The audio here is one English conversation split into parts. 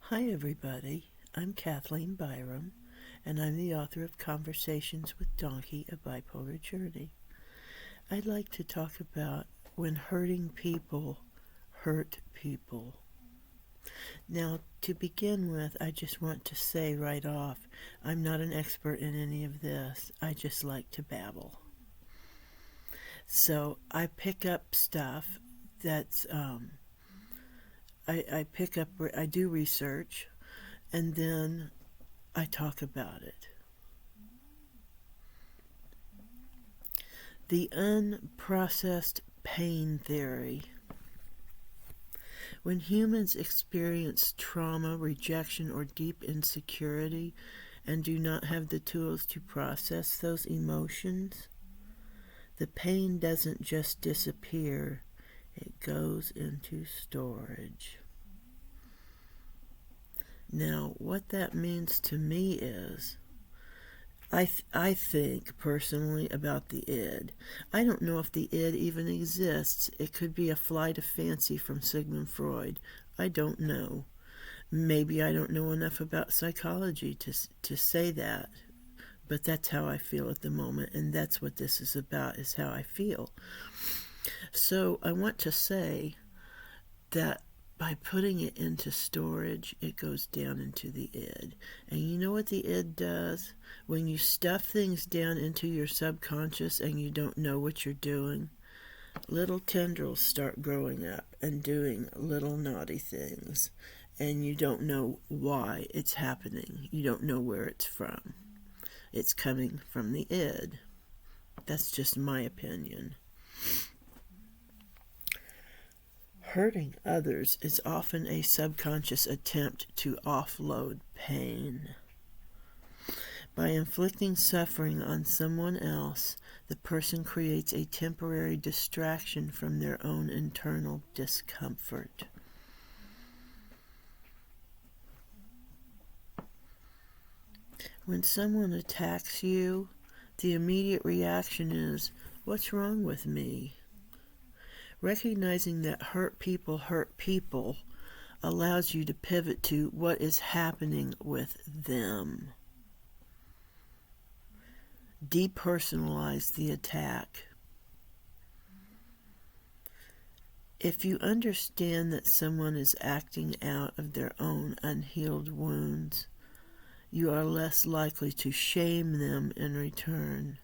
Hi, everybody. I'm Kathleen Byram, and I'm the author of Conversations with Donkey, a Bipolar Journey. I'd like to talk about when hurting people hurt people. Now, to begin with, I just want to say right off, I'm not an expert in any of this. I just like to babble. So I pick up stuff that's, I do research, and then I talk about it. The unprocessed pain theory. When humans experience trauma, rejection, or deep insecurity and do not have the tools to process those emotions, the pain doesn't just disappear, it goes into storage. Now, what that means to me is, I think personally about the id. I don't know if the id even exists. It could be a flight of fancy from Sigmund Freud. I don't know. Maybe I don't know enough about psychology to say that. But that's how I feel at the moment, and that's what this is about, is how I feel. So I want to say that by putting it into storage, it goes down into the id. And you know what the id does? When you stuff things down into your subconscious and you don't know what you're doing, little tendrils start growing up and doing little naughty things. And you don't know why it's happening. You don't know where it's from. It's coming from the id. That's just my opinion. Hurting others is often a subconscious attempt to offload pain. By inflicting suffering on someone else, the person creates a temporary distraction from their own internal discomfort. When someone attacks you, the immediate reaction is, "What's wrong with me?" Recognizing that hurt people allows you to pivot to what is happening with them. Depersonalize the attack. If you understand that someone is acting out of their own unhealed wounds, you are less likely to shame them in return.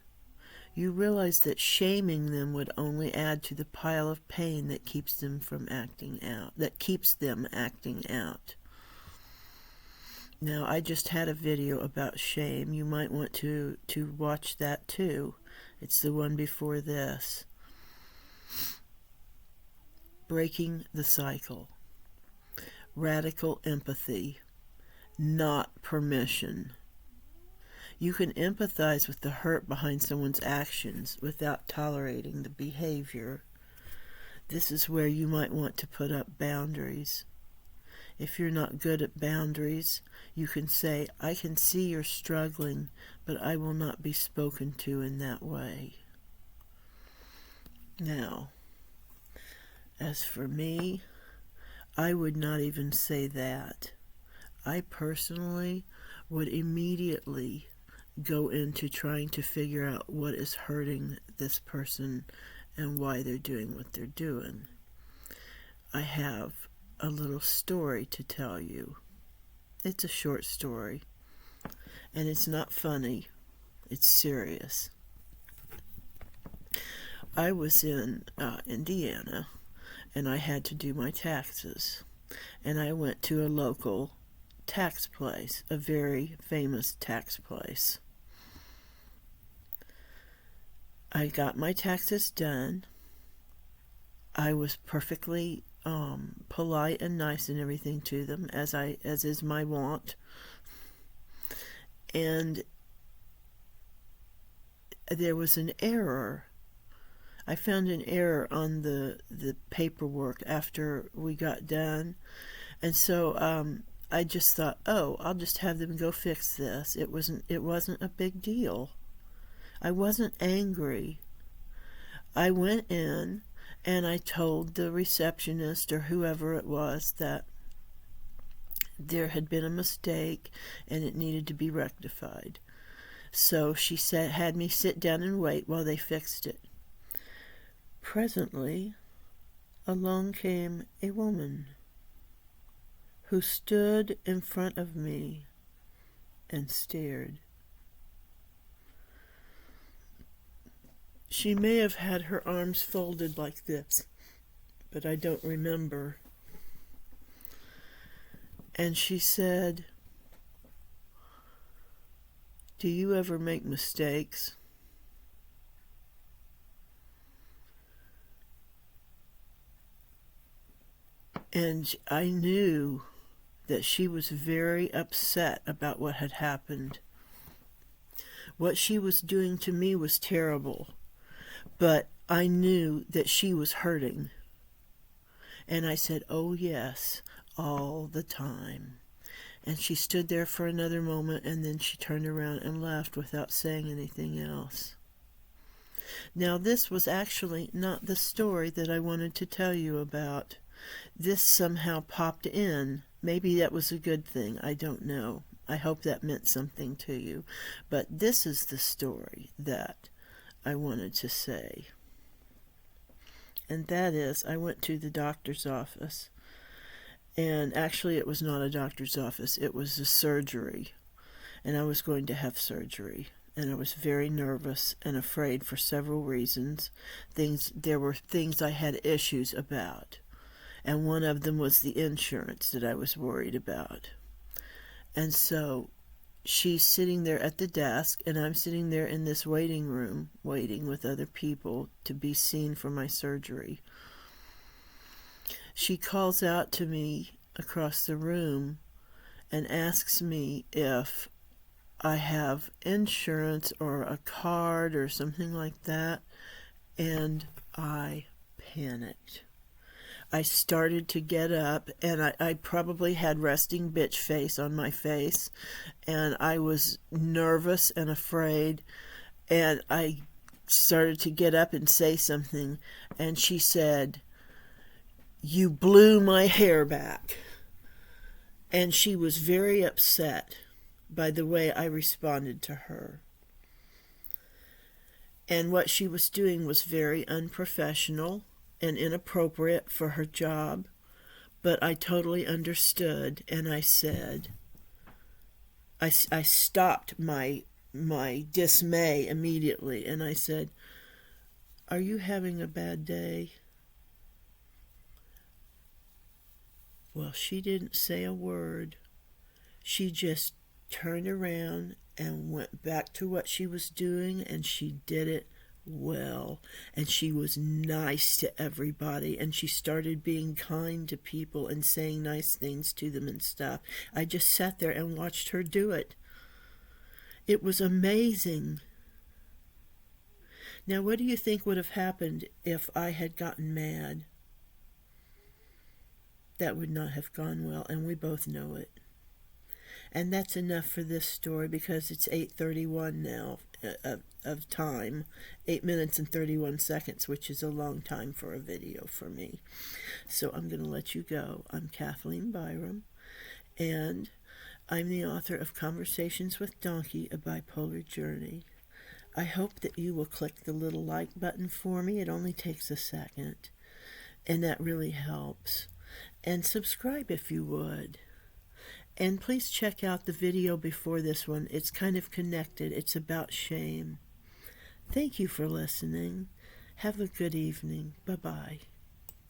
You realize that shaming them would only add to the pile of pain that keeps them acting out. Now, I just had a video about shame. You might want to watch that too. It's the one before this. Breaking the cycle. Radical empathy, not permission. You can empathize with the hurt behind someone's actions without tolerating the behavior. This is where you might want to put up boundaries. If you're not good at boundaries, you can say, "I can see you're struggling, but I will not be spoken to in that way." Now, as for me, I would not even say that. I personally would immediately go into trying to figure out what is hurting this person and why they're doing what they're doing. I have a little story to tell you. It's a short story, and it's not funny. It's serious. I was in Indiana, and I had to do my taxes, and I went to a local tax place, a very famous tax place. I got my taxes done. I was perfectly polite and nice and everything to them, as is my wont. And there was an error. I found an error on the paperwork after we got done, and so I just thought, I'll just have them go fix this. It wasn't a big deal. I wasn't angry. I went in and I told the receptionist or whoever it was that there had been a mistake and it needed to be rectified. So she had me sit down and wait while they fixed it. Presently, along came a woman who stood in front of me and stared. She may have had her arms folded like this, but I don't remember. And she said, "Do you ever make mistakes?" And I knew that she was very upset about what had happened. What she was doing to me was terrible, but I knew that she was hurting. And I said, "Oh yes, all the time." And she stood there for another moment, and then she turned around and left without saying anything else. Now, this was actually not the story that I wanted to tell you about. This somehow popped in. Maybe that was a good thing. I don't know. I hope that meant something to you. But this is the story that I wanted to say. And that is, I went to the doctor's office. And actually, it was not a doctor's office. It was a surgery. And I was going to have surgery. And I was very nervous and afraid for several reasons. There were things I had issues about. And one of them was the insurance that I was worried about. And so she's sitting there at the desk, and I'm sitting there in this waiting room, waiting with other people to be seen for my surgery. She calls out to me across the room and asks me if I have insurance or a card or something like that, and I panicked. I started to get up, and I probably had resting bitch face on my face, and I was nervous and afraid, and I started to get up and say something, and she said, "You blew my hair back." And she was very upset by the way I responded to her. And what she was doing was very unprofessional and inappropriate for her job, but I totally understood, and I said, I stopped my dismay immediately, and I said, "Are you having a bad day?" Well, she didn't say a word. She just turned around and went back to what she was doing, and she did it well. And she was nice to everybody, and she started being kind to people and saying nice things to them and stuff. I just sat there and watched her do it. It was amazing. Now, what do you think would have happened if I had gotten mad? That would not have gone well, and we both know it. And that's enough for this story, because it's 8:31 now of time, 8 minutes and 31 seconds, which is a long time for a video for me. So I'm going to let you go. I'm Kathleen Byram, and I'm the author of Conversations with Donkey, A Bipolar Journey. I hope that you will click the little like button for me. It only takes a second, and that really helps. And subscribe if you would. And please check out the video before this one. It's kind of connected. It's about shame. Thank you for listening. Have a good evening. Bye-bye.